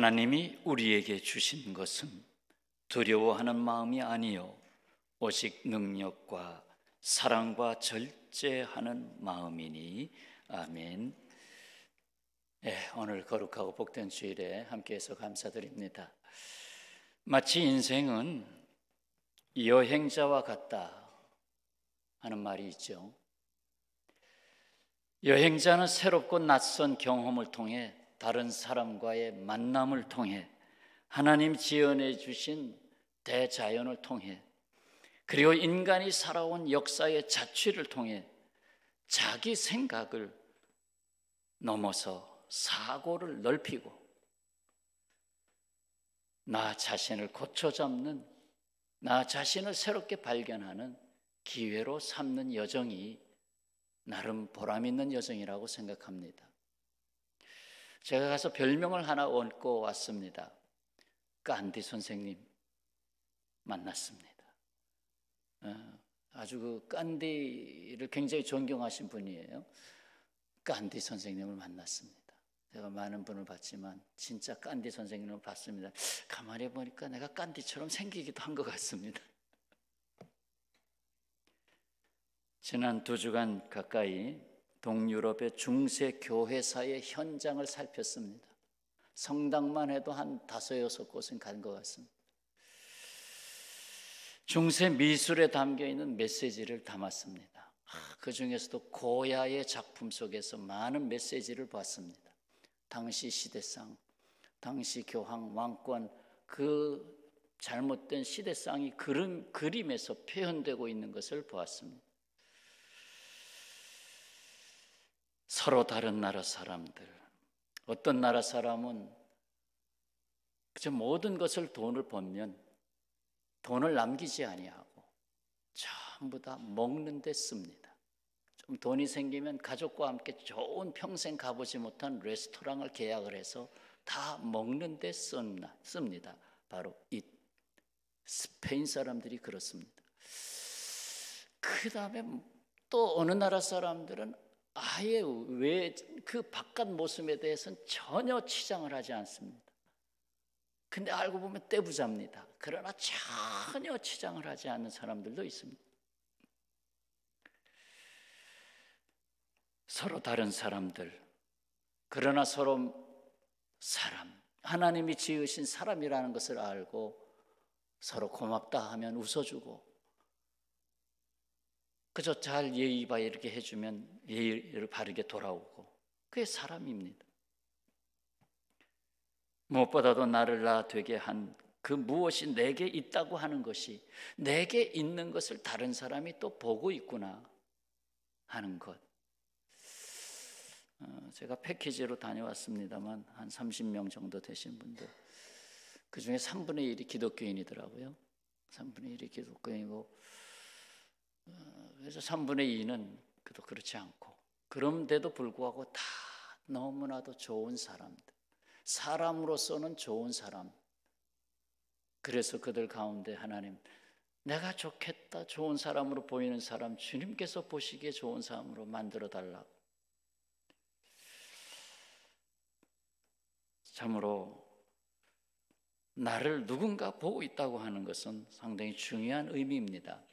하나님이 우리에게 주신 것은 두려워하는 마음이 아니요 오직 능력과 사랑과 절제하는 마음이니. 아멘. 오늘 거룩하고 복된 주일에 함께해서 감사드립니다. 마치 인생은 여행자와 같다 하는 말이 있죠. 여행자는 새롭고 낯선 경험을 통해, 다른 사람과의 만남을 통해, 하나님 지어내 주신 대자연을 통해, 그리고 인간이 살아온 역사의 자취를 통해 자기 생각을 넘어서 사고를 넓히고 나 자신을 고쳐잡는, 나 자신을 새롭게 발견하는 기회로 삼는 여정이 나름 보람 있는 여정이라고 생각합니다. 제가 가서 별명을 하나 얻고 왔습니다. 간디 선생님 만났습니다. 아주 그 간디를 굉장히 존경하신 분이에요. 간디 선생님을 만났습니다. 제가 많은 분을 봤지만 진짜 간디 선생님을 봤습니다. 가만히 보니까 내가 간디처럼 생기기도 한 것 같습니다. 지난 2주간 가까이 동유럽의 중세 교회사의 현장을 살폈습니다. 성당만 해도 한 5-6곳은 간 것 같습니다. 중세 미술에 담겨있는 메시지를 담았습니다. 그 중에서도 고야의 작품 속에서 많은 메시지를 봤습니다. 당시 시대상, 당시 교황, 왕권, 그 잘못된 시대상이 그림에서 표현되고 있는 것을 보았습니다. 서로 다른 나라 사람들, 어떤 나라 사람은 그저 모든 것을 돈을 벌면 돈을 남기지 아니하고 전부 다 먹는 데 씁니다. 좀 돈이 생기면 가족과 함께 좋은, 평생 가보지 못한 레스토랑을 계약을 해서 다 먹는 데 씁니다. 바로 이 스페인 사람들이 그렇습니다. 그 다음에 또 어느 나라 사람들은 아예 왜 그 바깥 모습에 대해서는 전혀 치장을 하지 않습니다. 근데 알고 보면 떼부자입니다. 그러나 전혀 치장을 하지 않는 사람들도 있습니다. 서로 다른 사람들, 그러나 서로 사람, 하나님이 지으신 사람이라는 것을 알고 서로 고맙다 하면 웃어주고, 그저 잘 예의 바르게 해주면 예의를 바르게 돌아오고, 그게 사람입니다. 무엇보다도 나를 나 되게 한 그 무엇이 내게 있다고 하는 것이, 내게 있는 것을 다른 사람이 또 보고 있구나 하는 것. 제가 패키지로 다녀왔습니다만 한 30명 정도 되신 분들, 그 중에 3분의 1이 기독교인이더라고요. 3분의 1이 기독교인이고, 그래서 3분의 2는 그렇지 않고, 그런데도 불구하고 다 너무나도 좋은 사람들, 사람으로서는 좋은 사람. 그래서 그들 가운데 하나님, 내가 좋겠다, 좋은 사람으로 보이는 사람, 주님께서 보시기에 좋은 사람으로 만들어 달라고. 참으로 나를 누군가 보고 있다고 하는 것은 상당히 중요한 의미입니다.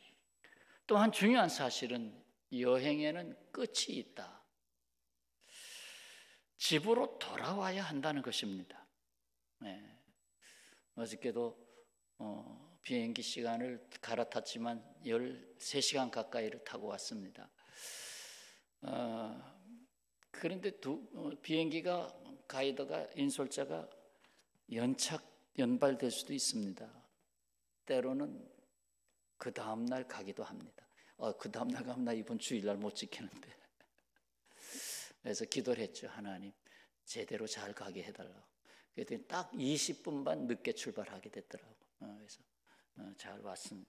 또한 중요한 사실은 여행에는 끝이 있다. 집으로 돌아와야 한다는 것입니다. 어저께도 비행기 시간을 갈아탔지만 13시간 가까이를 타고 왔습니다. 그런데 비행기가, 가이드가, 인솔자가 연발될 수도 있습니다. 때로는 그 다음날 가기도 합니다. 그 다음날 가면 나 이번 주일날 못 지키는데. 그래서 기도를 했죠. 하나님, 제대로 잘 가게 해달라고. 그랬더니 딱 20분만 늦게 출발하게 됐더라고. 그래서 잘 왔습니다.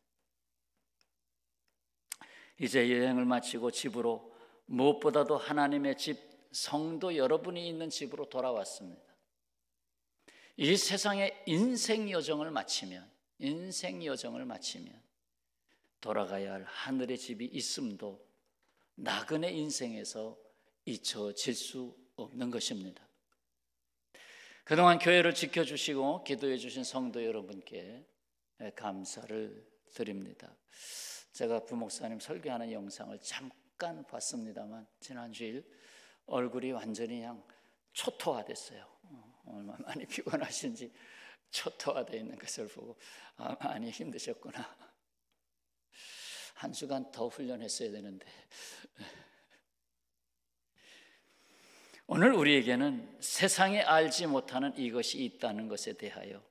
이제 여행을 마치고 집으로, 무엇보다도 하나님의 집, 성도 여러분이 있는 집으로 돌아왔습니다. 이 세상의 인생 여정을 마치면 돌아가야 할 하늘의 집이 있음도 나그네 인생에서 잊혀질 수 없는 것입니다. 그동안 교회를 지켜주시고 기도해 주신 성도 여러분께 감사를 드립니다. 제가 부목사님 설교하는 영상을 잠깐 봤습니다만 지난주일 얼굴이 완전히 그냥 초토화됐어요. 얼마나 많이 피곤하신지 초토화되어 있는 것을 보고 많이 힘드셨구나. 한 주간 더 훈련했어야 되는데. 오늘 우리에게는 세상에 알지 못하는 이것이 있다는 것에 대하여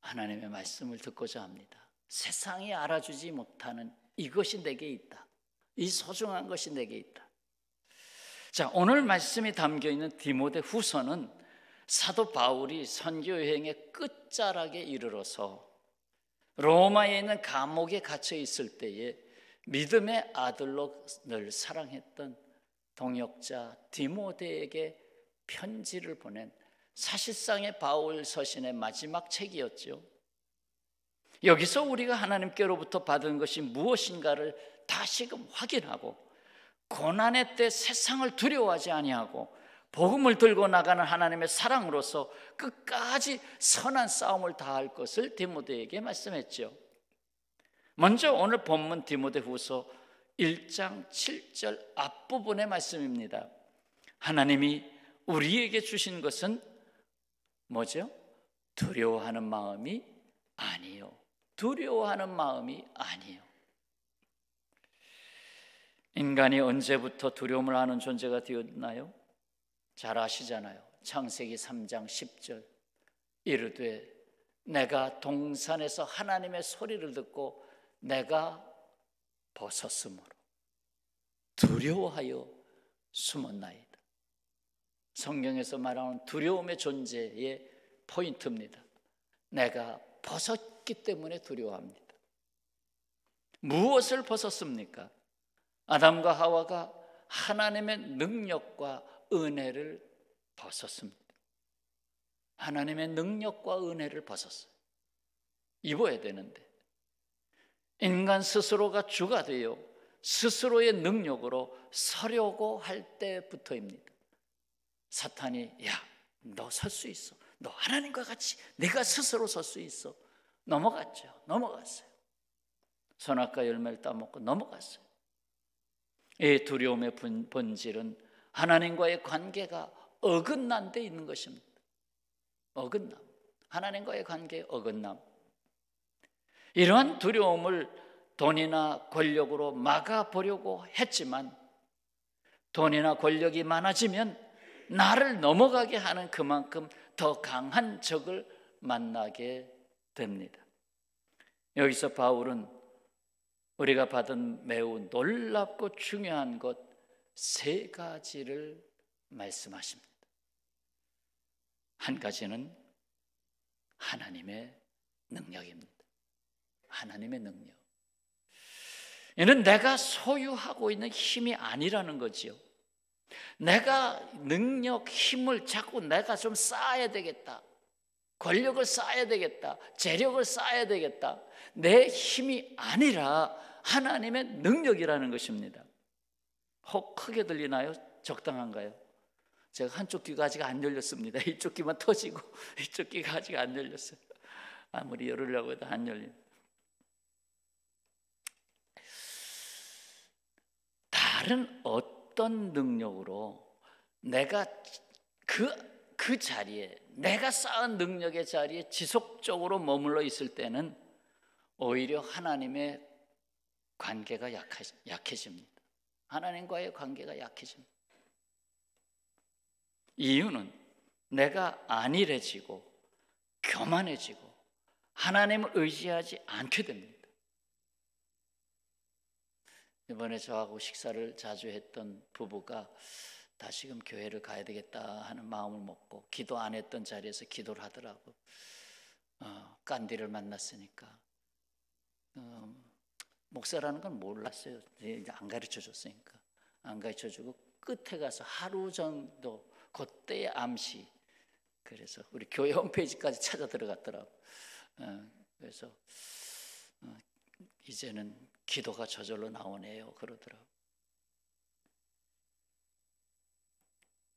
하나님의 말씀을 듣고자 합니다. 세상이 알아주지 못하는 이것이 내게 있다. 이 소중한 것이 내게 있다. 자, 오늘 말씀이 담겨있는 디모데 후서는 사도 바울이 선교 여행의 끝자락에 이르러서 로마에 있는 감옥에 갇혀 있을 때에 믿음의 아들로 늘 사랑했던 동역자 디모데에게 편지를 보낸 사실상의 바울 서신의 마지막 책이었죠. 여기서 우리가 하나님께로부터 받은 것이 무엇인가를 다시금 확인하고 고난의 때 세상을 두려워하지 아니하고 복음을 들고 나가는 하나님의 사랑으로서 끝까지 선한 싸움을 다할 것을 디모데에게 말씀했죠. 먼저 오늘 본문 디모데후서 1장 7절 앞부분의 말씀입니다. 하나님이 우리에게 주신 것은 뭐죠? 두려워하는 마음이 아니요. 두려워하는 마음이 아니요. 인간이 언제부터 두려움을 하는 존재가 되었나요? 잘 아시잖아요. 창세기 3장 10절 이르되 내가 동산에서 하나님의 소리를 듣고 내가 벗었으므로 두려워하여 숨었나이다. 성경에서 말하는 두려움의 존재의 포인트입니다. 내가 벗었기 때문에 두려워합니다. 무엇을 벗었습니까? 아담과 하와가 하나님의 능력과 은혜를 벗었습니다. 하나님의 능력과 은혜를 벗었어요. 입어야 되는데 인간 스스로가 주가 되어 스스로의 능력으로 서려고 할 때부터입니다. 사탄이 야, 너 설 수 있어. 너 하나님과 같이 네가 스스로 설 수 있어. 넘어갔어요. 선악과 열매를 따먹고 넘어갔어요. 이 두려움의 본질은 하나님과의 관계가 어긋난 데 있는 것입니다. 어긋남. 하나님과의 관계의 어긋남. 이러한 두려움을 돈이나 권력으로 막아보려고 했지만 돈이나 권력이 많아지면 나를 넘어가게 하는 그만큼 더 강한 적을 만나게 됩니다. 여기서 바울은 우리가 받은 매우 놀랍고 중요한 것 3가지를 말씀하십니다. 한 가지는 하나님의 능력입니다. 하나님의 능력. 이는 내가 소유하고 있는 힘이 아니라는 거지요. 내가 능력, 힘을 자꾸 내가 좀 쌓아야 되겠다. 권력을 쌓아야 되겠다. 재력을 쌓아야 되겠다. 내 힘이 아니라 하나님의 능력이라는 것입니다. 혹 크게 들리나요? 적당한가요? 제가 한쪽 귀가 아직 안 열렸습니다. 이쪽 귀만 터지고 이쪽 귀가 아직 안 열렸어요. 아무리 열으려고 해도 안 열립니다. 다른 어떤 능력으로 내가 그 자리에 내가 쌓은 능력의 자리에 지속적으로 머물러 있을 때는 오히려 하나님의 관계가 약해집니다. 하나님과의 관계가 약해집니다. 이유는 내가 안일해지고 교만해지고 하나님을 의지하지 않게 됩니다. 이번에 저하고 식사를 자주 했던 부부가 다시금 교회를 가야 되겠다 하는 마음을 먹고 기도 안 했던 자리에서 기도를 하더라고. 깐디를 만났으니까 목사라는 건 몰랐어요. 이제 안 가르쳐줬으니까 안 가르쳐주고 끝에 가서 하루 정도 그때의 암시. 그래서 우리 교회 홈페이지까지 찾아 들어갔더라고. 그래서 이제는 기도가 저절로 나오네요 그러더라고.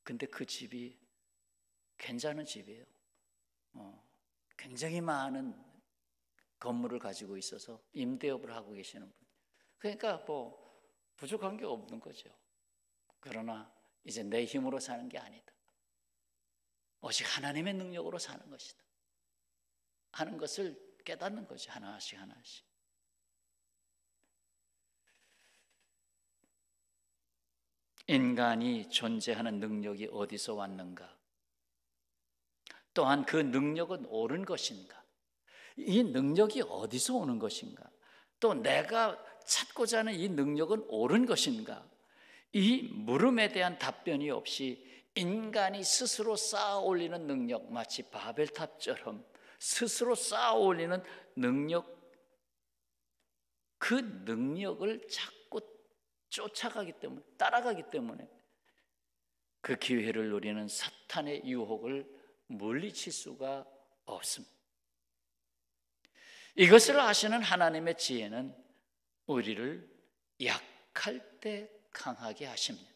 근데 그 집이 괜찮은 집이에요. 굉장히 많은 건물을 가지고 있어서 임대업을 하고 계시는 분. 그러니까 뭐 부족한 게 없는 거죠. 그러나 이제 내 힘으로 사는 게 아니다. 오직 하나님의 능력으로 사는 것이다 하는 것을 깨닫는 거죠. 하나씩 하나씩. 인간이 존재하는 능력이 어디서 왔는가? 또한 그 능력은 옳은 것인가? 이 능력이 어디서 오는 것인가? 또 내가 찾고자 하는 이 능력은 옳은 것인가? 이 물음에 대한 답변이 없이 인간이 스스로 쌓아 올리는 능력, 마치 바벨탑처럼 스스로 쌓아 올리는 능력, 그 능력을 자꾸 쫓아가기 때문에, 따라가기 때문에 그 기회를 노리는 사탄의 유혹을 물리칠 수가 없습니다. 이것을 아시는 하나님의 지혜는 우리를 약할 때 강하게 하십니다.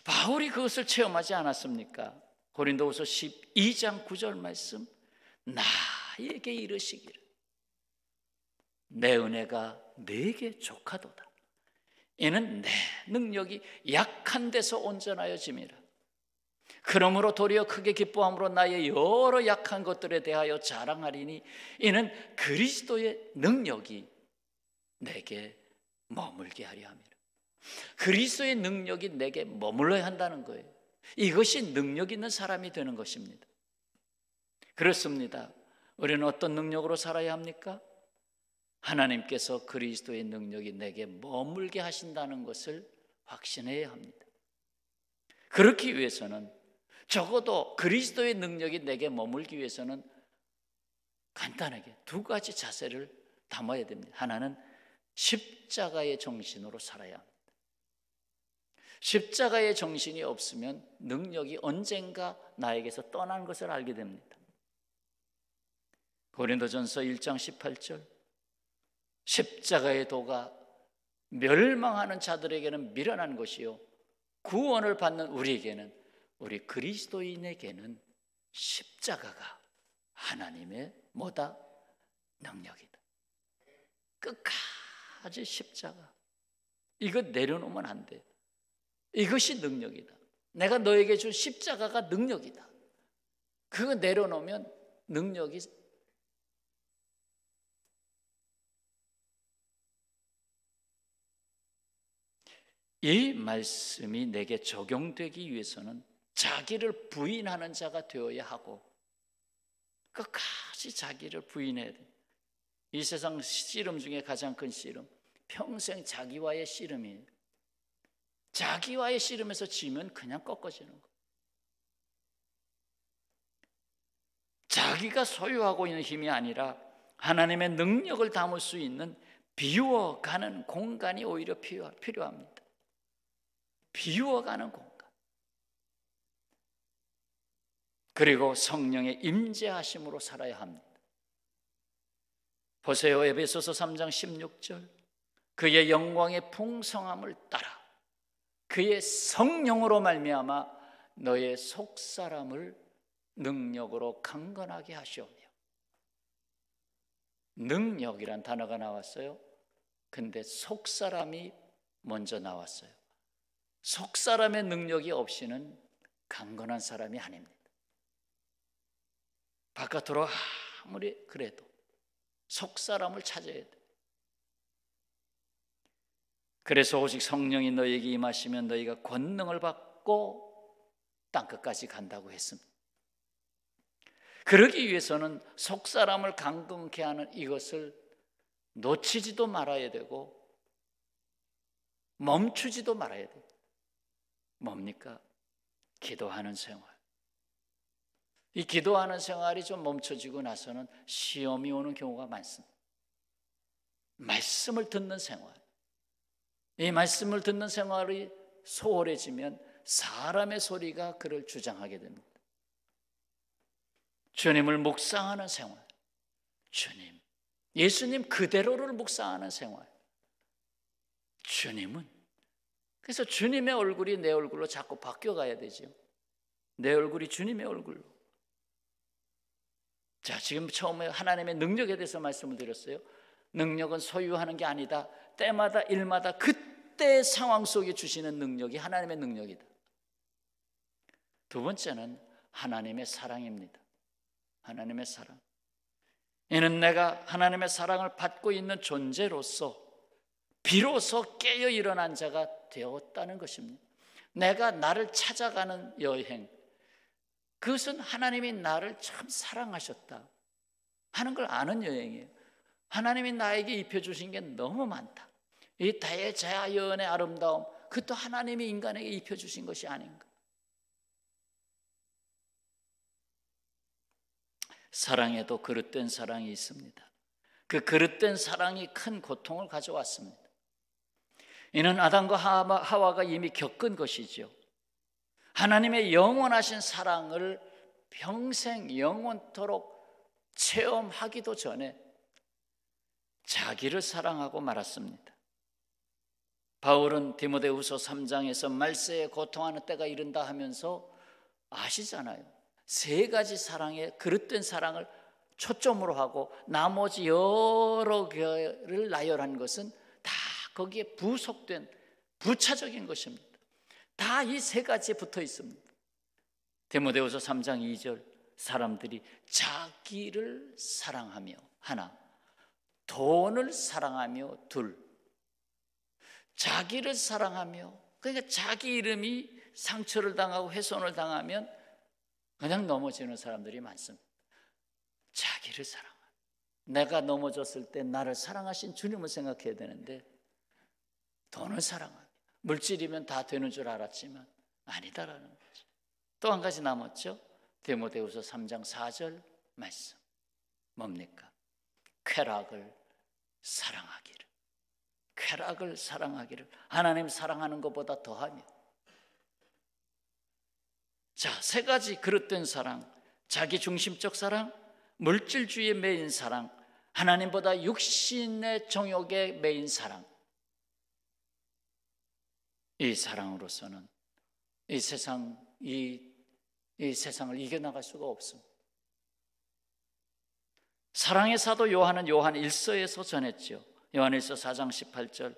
바울이 그것을 체험하지 않았습니까? 고린도후서 12장 9절 말씀, 나에게 이르시기를 내 은혜가 네게 족하도다. 이는 내 능력이 약한 데서 온전하여짐이라. 그러므로 도리어 크게 기뻐함으로 나의 여러 약한 것들에 대하여 자랑하리니 이는 그리스도의 능력이 내게 머물게 하려 함이라. 그리스도의 능력이 내게 머물러야 한다는 거예요. 이것이 능력 있는 사람이 되는 것입니다. 그렇습니다. 우리는 어떤 능력으로 살아야 합니까? 하나님께서 그리스도의 능력이 내게 머물게 하신다는 것을 확신해야 합니다. 그렇기 위해서는, 적어도 그리스도의 능력이 내게 머물기 위해서는 간단하게 두 가지 자세를 담아야 됩니다. 하나는 십자가의 정신으로 살아야 합니다. 십자가의 정신이 없으면 능력이 언젠가 나에게서 떠난 것을 알게 됩니다. 고린도전서 1장 18절, 십자가의 도가 멸망하는 자들에게는 미련한 것이요 구원을 받는 우리에게는, 우리 그리스도인에게는 십자가가 하나님의 뭐다? 능력이다. 끝까지 십자가, 이거 내려놓으면 안 돼. 이것이 능력이다. 내가 너에게 준 십자가가 능력이다. 그거 내려놓으면 능력이, 이 말씀이 내게 적용되기 위해서는 자기를 부인하는 자가 되어야 하고 끝까지 자기를 부인해야 돼. 이 세상 씨름 중에 가장 큰 씨름, 평생 자기와의 씨름이에요. 자기와의 씨름에서 지면 그냥 꺾어지는 거예요. 자기가 소유하고 있는 힘이 아니라 하나님의 능력을 담을 수 있는 비워가는 공간이 오히려 필요합니다. 비워가는 공간. 그리고 성령의 임재하심으로 살아야 합니다. 보세요. 에베소서 3장 16절, 그의 영광의 풍성함을 따라 그의 성령으로 말미암아 너의 속사람을 능력으로 강건하게 하시오며. 능력이란 단어가 나왔어요. 근데 속사람이 먼저 나왔어요. 속사람의 능력이 없이는 강건한 사람이 아닙니다. 바깥으로 아무리 그래도 속사람을 찾아야 돼. 그래서 오직 성령이 너에게 임하시면 너희가 권능을 받고 땅끝까지 간다고 했습니다. 그러기 위해서는 속사람을 강건케 하는 이것을 놓치지도 말아야 되고 멈추지도 말아야 돼요. 뭡니까? 기도하는 생활. 이 기도하는 생활이 좀 멈춰지고 나서는 시험이 오는 경우가 많습니다. 말씀을 듣는 생활. 이 말씀을 듣는 생활이 소홀해지면 사람의 소리가 그를 주장하게 됩니다. 주님을 묵상하는 생활. 주님, 예수님 그대로를 묵상하는 생활. 주님은, 그래서 주님의 얼굴이 내 얼굴로 자꾸 바뀌어가야 되죠. 내 얼굴이 주님의 얼굴로. 자, 지금 처음에 하나님의 능력에 대해서 말씀을 드렸어요. 능력은 소유하는 게 아니다. 때마다 일마다 그때의 상황 속에 주시는 능력이 하나님의 능력이다. 두 번째는 하나님의 사랑입니다. 하나님의 사랑. 이는 내가 하나님의 사랑을 받고 있는 존재로서 비로소 깨어 일어난 자가 되었다는 것입니다. 내가 나를 찾아가는 여행, 그것은 하나님이 나를 참 사랑하셨다 하는 걸 아는 여행이에요. 하나님이 나에게 입혀주신 게 너무 많다. 이 대자연의 아름다움, 그것도 하나님이 인간에게 입혀주신 것이 아닌가. 사랑에도 그릇된 사랑이 있습니다. 그 그릇된 사랑이 큰 고통을 가져왔습니다. 이는 아담과 하와가 이미 겪은 것이죠. 하나님의 영원하신 사랑을 평생 영원토록 체험하기도 전에 자기를 사랑하고 말았습니다. 바울은 디모데후서 3장에서 말세에 고통하는 때가 이른다 하면서 아시잖아요. 세 가지 사랑의 그릇된 사랑을 초점으로 하고 나머지 여러 개를 나열한 것은 다 거기에 부속된 부차적인 것입니다. 다 이 세 가지에 붙어 있습니다. 디모데후서 3장 2절, 사람들이 자기를 사랑하며 하나, 돈을 사랑하며 둘, 자기를 사랑하며, 그러니까 자기 이름이 상처를 당하고 훼손을 당하면 그냥 넘어지는 사람들이 많습니다. 자기를 사랑하며, 내가 넘어졌을 때 나를 사랑하신 주님을 생각해야 되는데 돈을 사랑하며, 물질이면 다 되는 줄 알았지만 아니다라는 거죠. 또 한 가지 남았죠. 디모데후서 3장 4절 말씀 뭡니까? 쾌락을 사랑하기를, 쾌락을 사랑하기를, 하나님 사랑하는 것보다 더하며. 자, 세 가지 그릇된 사랑, 자기 중심적 사랑, 물질주의에 매인 사랑, 하나님보다 육신의 정욕에 매인 사랑. 이 사랑으로서는 이 세상을 이겨나갈 수가 없습니다. 사랑의 사도 요한은 요한 1서에서 전했죠. 요한 1서 4장 18절,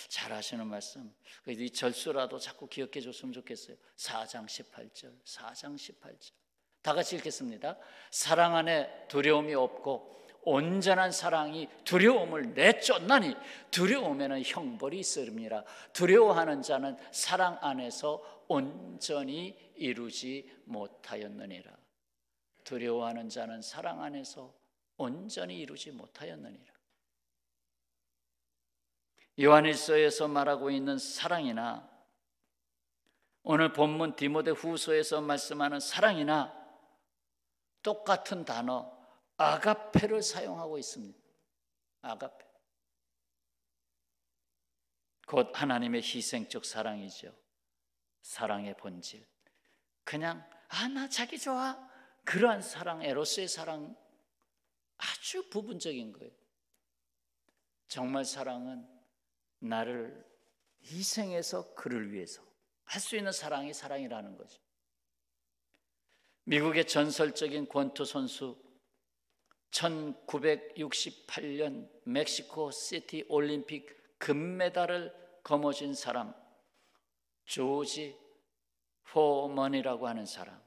잘 아시는 말씀, 이 절수라도 자꾸 기억해 줬으면 좋겠어요. 4장 18절, 4장 18절 다 같이 읽겠습니다. 사랑 안에 두려움이 없고 온전한 사랑이 두려움을 내쫓나니 두려움에는 형벌이 있으리라. 두려워하는 자는 사랑 안에서 온전히 이루지 못하였느니라. 두려워하는 자는 사랑 안에서 온전히 이루지 못하였느니라. 요한일서에서 말하고 있는 사랑이나 오늘 본문 디모데후서에서 말씀하는 사랑이나 똑같은 단어 아가페를 사용하고 있습니다. 아가페, 곧 하나님의 희생적 사랑이죠. 사랑의 본질, 그냥 나 자기 좋아, 그러한 사랑, 에로스의 사랑 아주 부분적인 거예요. 정말 사랑은 나를 희생해서 그를 위해서 할 수 있는 사랑이 사랑이라는 거죠. 미국의 전설적인 권투 선수, 1968년 멕시코 시티 올림픽 금메달을 거머쥔 사람, 조지 포먼이라고 하는 사람,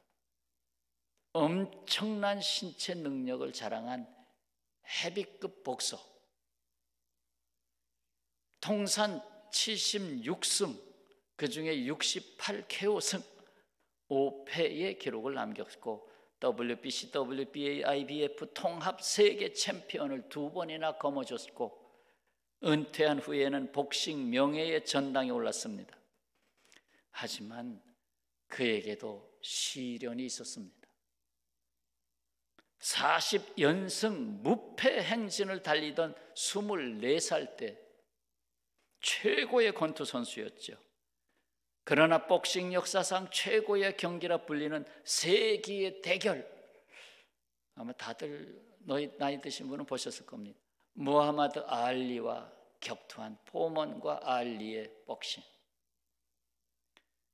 엄청난 신체 능력을 자랑한 헤비급 복서, 통산 76승, 그 중에 68KO승 5패의 기록을 남겼고 WBC, WBA, IBF 통합 세계 챔피언을 2번이나 거머쥐었고 은퇴한 후에는 복싱 명예의 전당에 올랐습니다. 하지만 그에게도 시련이 있었습니다. 40연승 무패 행진을 달리던 24살 때 최고의 권투 선수였죠. 그러나 복싱 역사상 최고의 경기라 불리는 세기의 대결, 아마 다들 나이 드신 분은 보셨을 겁니다. 무하마드 알리와 격투한 포먼과 알리의 복싱,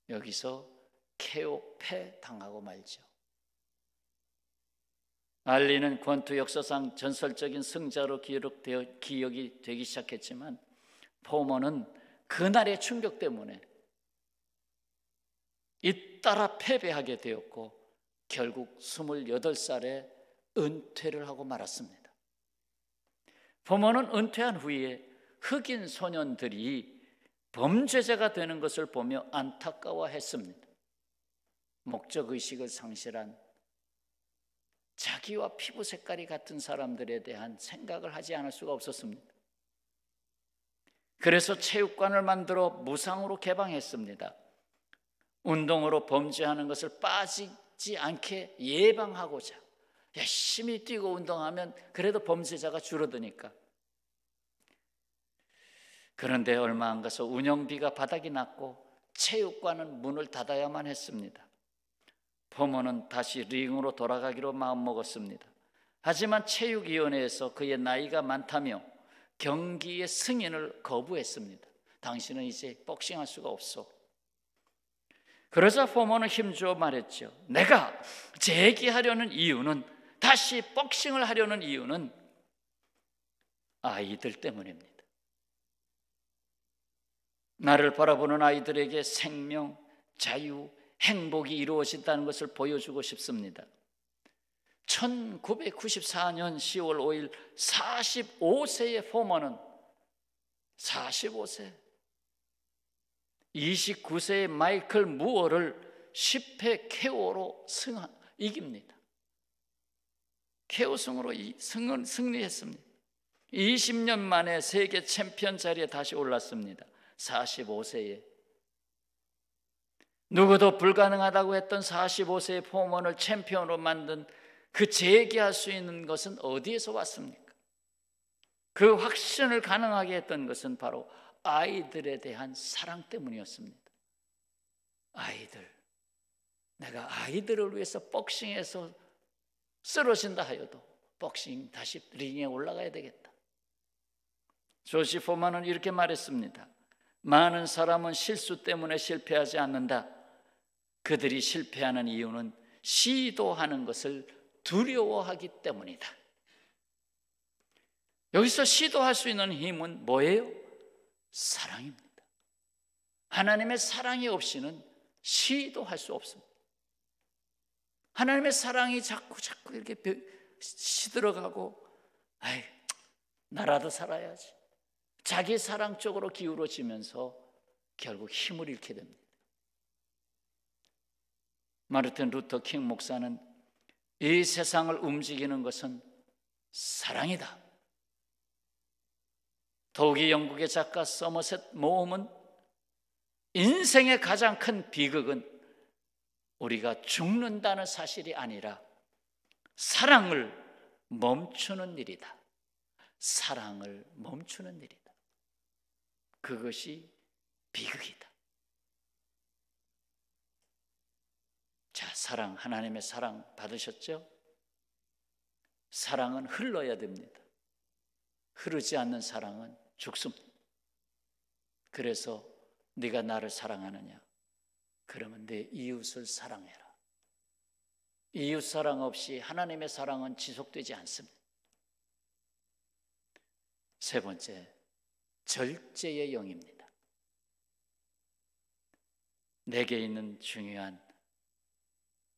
여기서 KO 패 당하고 말죠. 알리는 권투 역사상 전설적인 승자로 기억이 되기 시작했지만 포먼은 그날의 충격 때문에 잇따라 패배하게 되었고 결국 28살에 은퇴를 하고 말았습니다. 포먼은 은퇴한 후에 흑인 소년들이 범죄자가 되는 것을 보며 안타까워했습니다. 목적의식을 상실한 자기와 피부 색깔이 같은 사람들에 대한 생각을 하지 않을 수가 없었습니다. 그래서 체육관을 만들어 무상으로 개방했습니다. 운동으로 범죄하는 것을 빠지지 않게 예방하고자 열심히 뛰고 운동하면 그래도 범죄자가 줄어드니까. 그런데 얼마 안 가서 운영비가 바닥이 났고 체육관은 문을 닫아야만 했습니다. 포먼은 다시 링으로 돌아가기로 마음먹었습니다. 하지만 체육위원회에서 그의 나이가 많다며 경기의 승인을 거부했습니다. 당신은 이제 복싱할 수가 없어. 그러자 포먼은 힘주어 말했죠. 내가 재기하려는 이유는, 다시 복싱을 하려는 이유는 아이들 때문입니다. 나를 바라보는 아이들에게 생명, 자유, 행복이 이루어진다는 것을 보여주고 싶습니다. 1994년 10월 5일 45세의 포먼은 45세 29세의 마이클 무어를 10회 KO로 이깁니다. KO 승으로 승리했습니다. 20년 만에 세계 챔피언 자리에 다시 올랐습니다. 45세에 누구도 불가능하다고 했던 45세의 포먼을 챔피언으로 만든 그 재기할 수 있는 것은 어디에서 왔습니까? 그 확신을 가능하게 했던 것은 바로 아이들에 대한 사랑 때문이었습니다. 아이들, 내가 아이들을 위해서 복싱에서 쓰러진다 하여도 복싱 다시 링에 올라가야 되겠다. 조시 포먼은 이렇게 말했습니다. 많은 사람은 실수 때문에 실패하지 않는다. 그들이 실패하는 이유는 시도하는 것을 두려워하기 때문이다. 여기서 시도할 수 있는 힘은 뭐예요? 사랑입니다. 하나님의 사랑이 없이는 시도할 수 없습니다. 하나님의 사랑이 자꾸 이렇게 시들어가고, 아이, 나라도 살아야지. 자기 사랑 쪽으로 기울어지면서 결국 힘을 잃게 됩니다. 마르틴 루터 킹 목사는 이 세상을 움직이는 것은 사랑이다. 더욱이 영국의 작가 서머셋 모엄은 인생의 가장 큰 비극은 우리가 죽는다는 사실이 아니라 사랑을 멈추는 일이다. 사랑을 멈추는 일이다. 그것이 비극이다. 자, 사랑, 하나님의 사랑 받으셨죠? 사랑은 흘러야 됩니다. 흐르지 않는 사랑은 죽습니다. 그래서 네가 나를 사랑하느냐? 그러면 내 이웃을 사랑해라. 이웃 사랑 없이 하나님의 사랑은 지속되지 않습니다. 세 번째, 절제의 영입니다. 내게 있는 중요한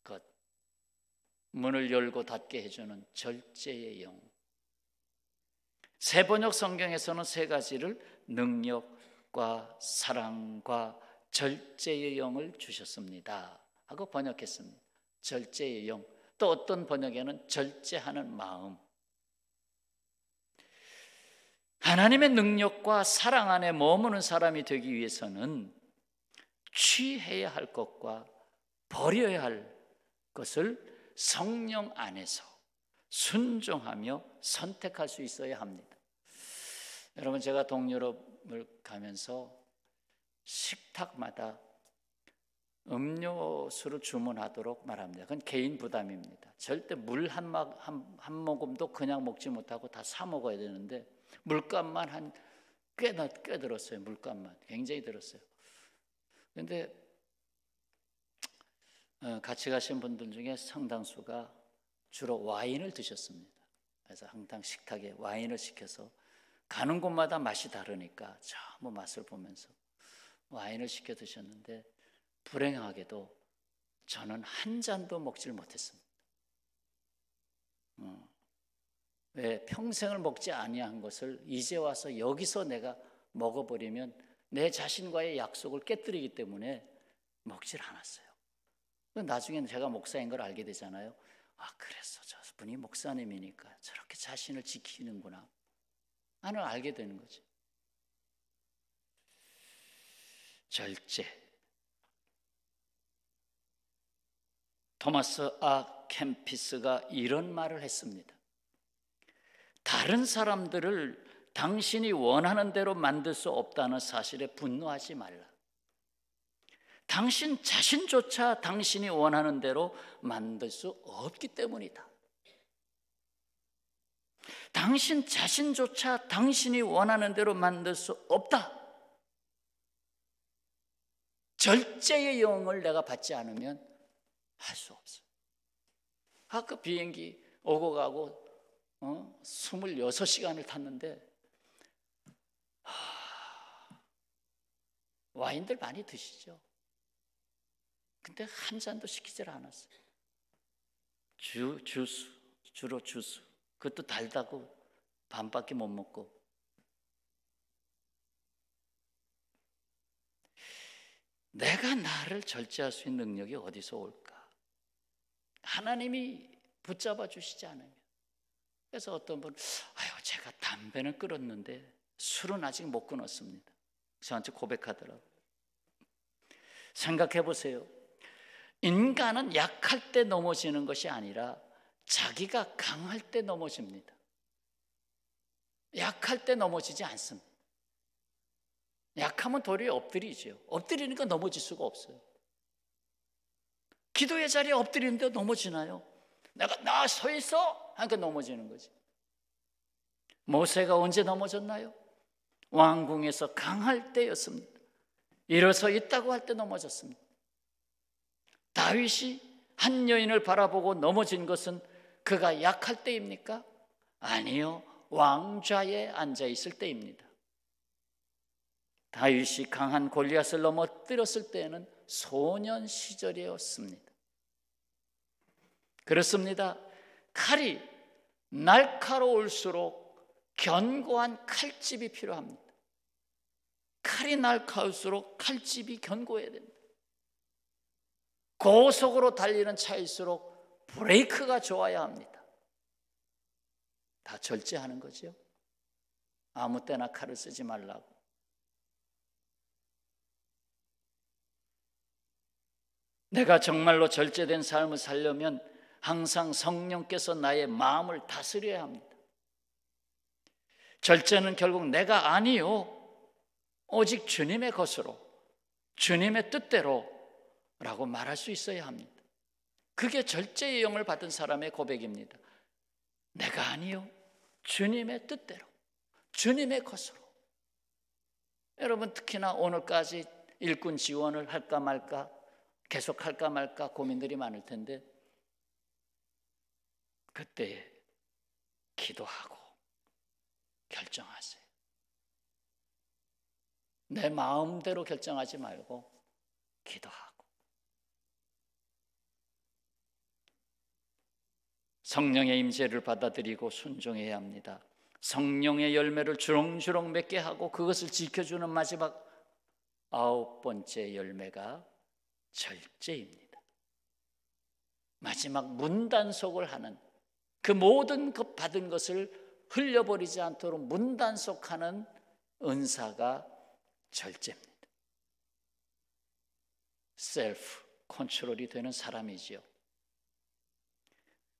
것, 문을 열고 닫게 해주는 절제의 영. 세번역 성경에서는 세 가지를 능력과 사랑과 절제의 영을 주셨습니다 하고 번역했습니다. 절제의 영, 또 어떤 번역에는 절제하는 마음. 하나님의 능력과 사랑 안에 머무는 사람이 되기 위해서는 취해야 할 것과 버려야 할 것을 성령 안에서 순종하며 선택할 수 있어야 합니다. 여러분, 제가 동유럽을 가면서 식탁마다 음료수를 주문하도록 말합니다. 그건 개인 부담입니다. 절대 물 한 모금도 그냥 먹지 못하고 다 사 먹어야 되는데 물값만 꽤 들었어요. 물값만 굉장히 들었어요. 그런데 같이 가신 분들 중에 상당수가 주로 와인을 드셨습니다. 그래서 항상 식탁에 와인을 시켜서 가는 곳마다 맛이 다르니까 전부 맛을 보면서 와인을 시켜 드셨는데 불행하게도 저는 한 잔도 먹질 못했습니다. 왜 평생을 먹지 아니한 것을 이제 와서 여기서 내가 먹어버리면 내 자신과의 약속을 깨뜨리기 때문에 먹질 않았어요. 나중에 제가 목사인 걸 알게 되잖아요. 아, 그래서 저분이 목사님이니까 저렇게 자신을 지키는구나. 나는 알게 되는 거지. 절제. 토마스 아 캠피스가 이런 말을 했습니다. 다른 사람들을 당신이 원하는 대로 만들 수 없다는 사실에 분노하지 말라. 당신 자신조차 당신이 원하는 대로 만들 수 없기 때문이다. 당신 자신조차 당신이 원하는 대로 만들 수 없다. 절제의 영을 내가 받지 않으면 할 수 없어. 아까 비행기 오고 가고 26시간을 탔는데 와인들 많이 드시죠? 근데 한 잔도 시키질 않았어요. 주로 주스. 그것도 달다고 반밖에 못 먹고. 내가 나를 절제할 수 있는 능력이 어디서 올까? 하나님이 붙잡아 주시지 않으면. 그래서 어떤 분은 제가 담배는 끊었는데 술은 아직 못 끊었습니다. 저한테 고백하더라고요. 생각해 보세요. 인간은 약할 때 넘어지는 것이 아니라 자기가 강할 때 넘어집니다. 약할 때 넘어지지 않습니다. 약하면 도리어 엎드리죠. 엎드리니까 넘어질 수가 없어요. 기도의 자리에 엎드리는데 넘어지나요? 내가 나 서 있어 하니까 넘어지는 거지. 모세가 언제 넘어졌나요? 왕궁에서 강할 때였습니다. 일어서 있다고 할 때 넘어졌습니다. 다윗이 한 여인을 바라보고 넘어진 것은 그가 약할 때입니까? 아니요, 왕좌에 앉아 있을 때입니다. 다윗이 강한 골리앗을 넘어뜨렸을 때에는 소년 시절이었습니다. 그렇습니다. 칼이 날카로울수록 견고한 칼집이 필요합니다. 칼이 날카로울수록 칼집이 견고해야 됩니다. 고속으로 달리는 차일수록 브레이크가 좋아야 합니다. 다 절제하는 거죠. 아무 때나 칼을 쓰지 말라고. 내가 정말로 절제된 삶을 살려면 항상 성령께서 나의 마음을 다스려야 합니다. 절제는 결국 내가 아니요, 오직 주님의 것으로, 주님의 뜻대로 라고 말할 수 있어야 합니다. 그게 절제의 영을 받은 사람의 고백입니다. 내가 아니요, 주님의 뜻대로, 주님의 것으로. 여러분, 특히나 오늘까지 일꾼 지원을 할까 말까, 계속 할까 말까 고민들이 많을 텐데, 그때 기도하고 결정하세요. 내 마음대로 결정하지 말고 기도하고. 성령의 임재를 받아들이고 순종해야 합니다. 성령의 열매를 주렁주렁 맺게 하고 그것을 지켜주는 마지막 9번째 열매가 절제입니다. 마지막 문단속을 하는, 그 모든 것 받은 것을 흘려버리지 않도록 문단속하는 은사가 절제입니다. 셀프 컨트롤이 되는 사람이지요.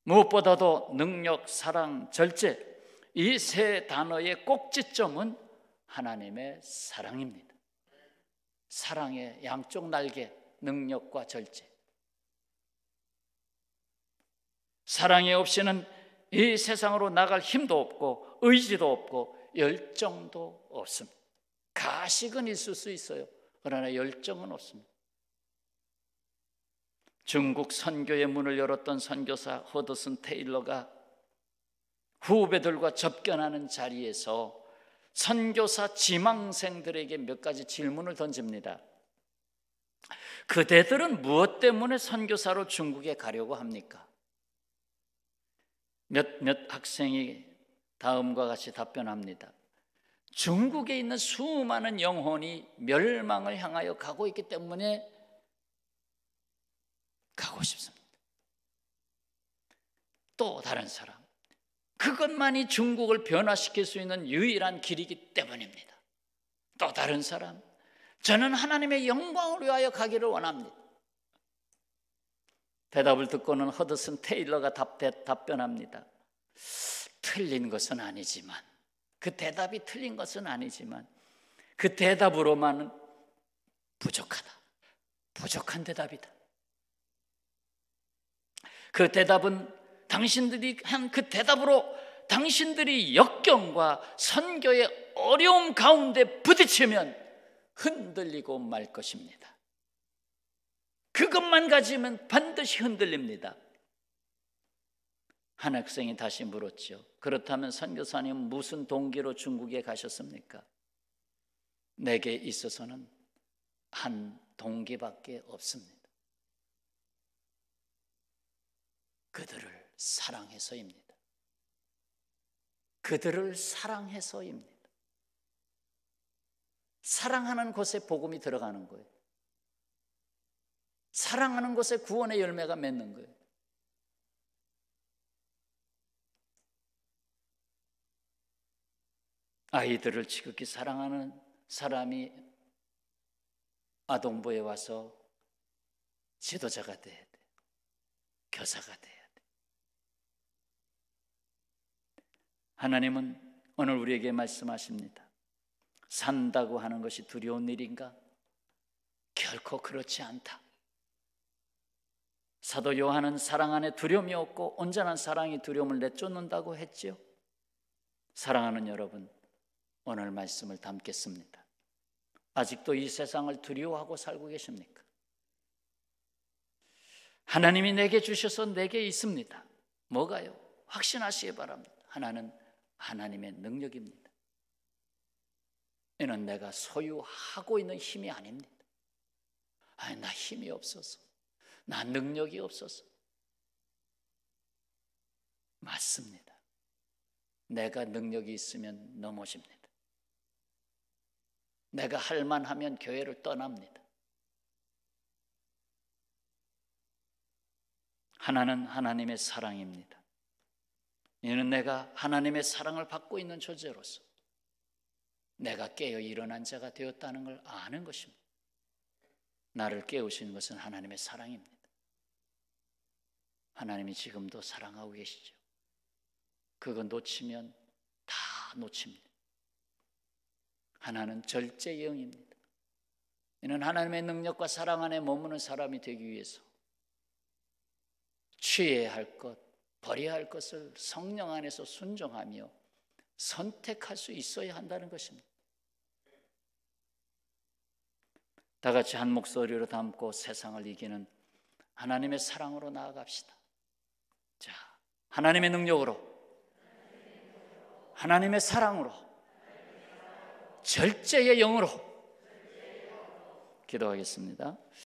무엇보다도 능력, 사랑, 절제, 이 세 단어의 꼭지점은 하나님의 사랑입니다. 사랑의 양쪽 날개, 능력과 절제. 사랑이 없이는 이 세상으로 나갈 힘도 없고 의지도 없고 열정도 없습니다. 가식은 있을 수 있어요. 그러나 열정은 없습니다. 중국 선교의 문을 열었던 선교사 허드슨 테일러가 후배들과 접견하는 자리에서 선교사 지망생들에게 몇 가지 질문을 던집니다. 그대들은 무엇 때문에 선교사로 중국에 가려고 합니까? 몇 학생이 다음과 같이 답변합니다. 중국에 있는 수많은 영혼이 멸망을 향하여 가고 있기 때문에 가고 싶습니다. 또 다른 사람, 그것만이 중국을 변화시킬 수 있는 유일한 길이기 때문입니다. 또 다른 사람, 저는 하나님의 영광을 위하여 가기를 원합니다. 대답을 듣고는 허드슨 테일러가 답변합니다. 틀린 것은 아니지만, 그 대답이 틀린 것은 아니지만 그 대답으로만은 부족하다. 부족한 대답이다. 그 대답은 당신들이 한 그 대답으로 당신들이 역경과 선교의 어려움 가운데 부딪히면 흔들리고 말 것입니다. 그것만 가지면 반드시 흔들립니다. 한 학생이 다시 물었죠. 그렇다면 선교사님 무슨 동기로 중국에 가셨습니까? 내게 있어서는 한 동기밖에 없습니다. 그들을 사랑해서입니다. 그들을 사랑해서입니다. 사랑하는 곳에 복음이 들어가는 거예요. 사랑하는 곳에 구원의 열매가 맺는 거예요. 아이들을 지극히 사랑하는 사람이 아동부에 와서 지도자가 돼야 돼. 교사가 돼야 돼. 하나님은 오늘 우리에게 말씀하십니다. 산다고 하는 것이 두려운 일인가? 결코 그렇지 않다. 사도 요한은 사랑 안에 두려움이 없고 온전한 사랑이 두려움을 내쫓는다고 했지요. 사랑하는 여러분, 오늘 말씀을 담겠습니다. 아직도 이 세상을 두려워하고 살고 계십니까? 하나님이 내게 주셔서 내게 있습니다. 뭐가요? 확신하시기 바랍니다. 하나는 하나님의 능력입니다. 이는 내가 소유하고 있는 힘이 아닙니다. 나 힘이 없어서, 나 능력이 없어서. 맞습니다. 내가 능력이 있으면 넘어집니다. 내가 할 만하면 교회를 떠납니다. 하나는 하나님의 사랑입니다. 이는 내가 하나님의 사랑을 받고 있는 존재로서 내가 깨어 일어난 자가 되었다는 걸 아는 것입니다. 나를 깨우시는 것은 하나님의 사랑입니다. 하나님이 지금도 사랑하고 계시죠. 그거 놓치면 다 놓칩니다. 하나는 절제의 영입니다. 이는 하나님의 능력과 사랑 안에 머무는 사람이 되기 위해서 취해야 할 것, 버려야 할 것을 성령 안에서 순종하며 선택할 수 있어야 한다는 것입니다. 다 같이 한 목소리로 담고 세상을 이기는 하나님의 사랑으로 나아갑시다. 자, 하나님의 능력으로, 하나님의 사랑으로, 절제의 영으로 기도하겠습니다.